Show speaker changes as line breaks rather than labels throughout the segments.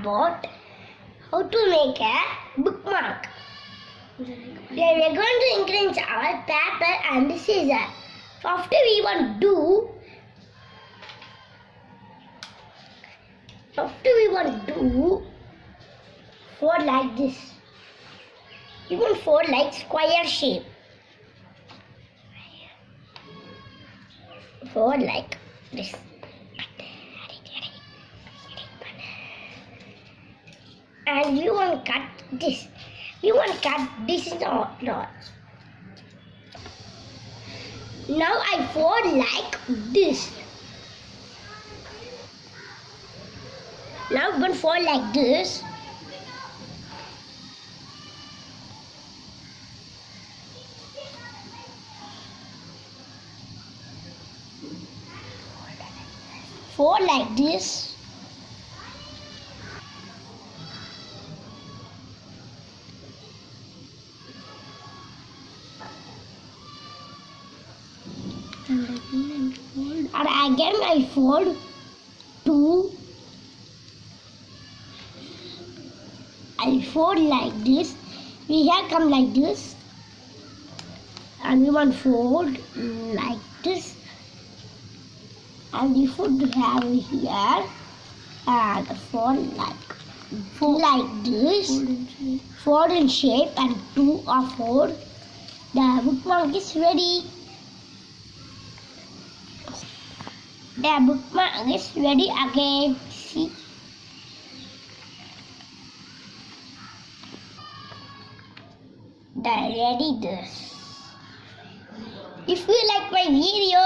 about how to make a bookmark. We are going to include our paper and scissors. First we want to fold like this. We want fold like square shape. Fold like this. And we want to cut this. We want to cut this knot. Now I fold like this. Now I'm going to fold like this. Fold like this. And again I fold 2. I fold like this. We have come like this. And we want fold like this. And we should have here and fold like this. Fold in shape and 2 or 4. The bookmark is ready. The bookmark is ready again. See? Ready this. If you like my video,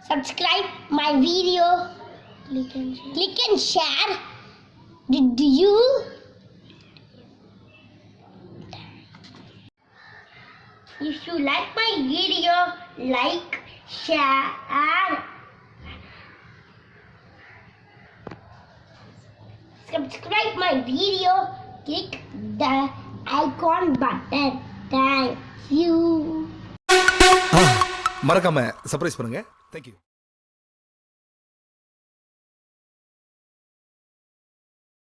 subscribe my video. Click and share. Did you? If you like my video, like, share, and subscribe my video. Click the icon button. Thank you.
மறக்காம surprise பண்ணுங்க. Thank you.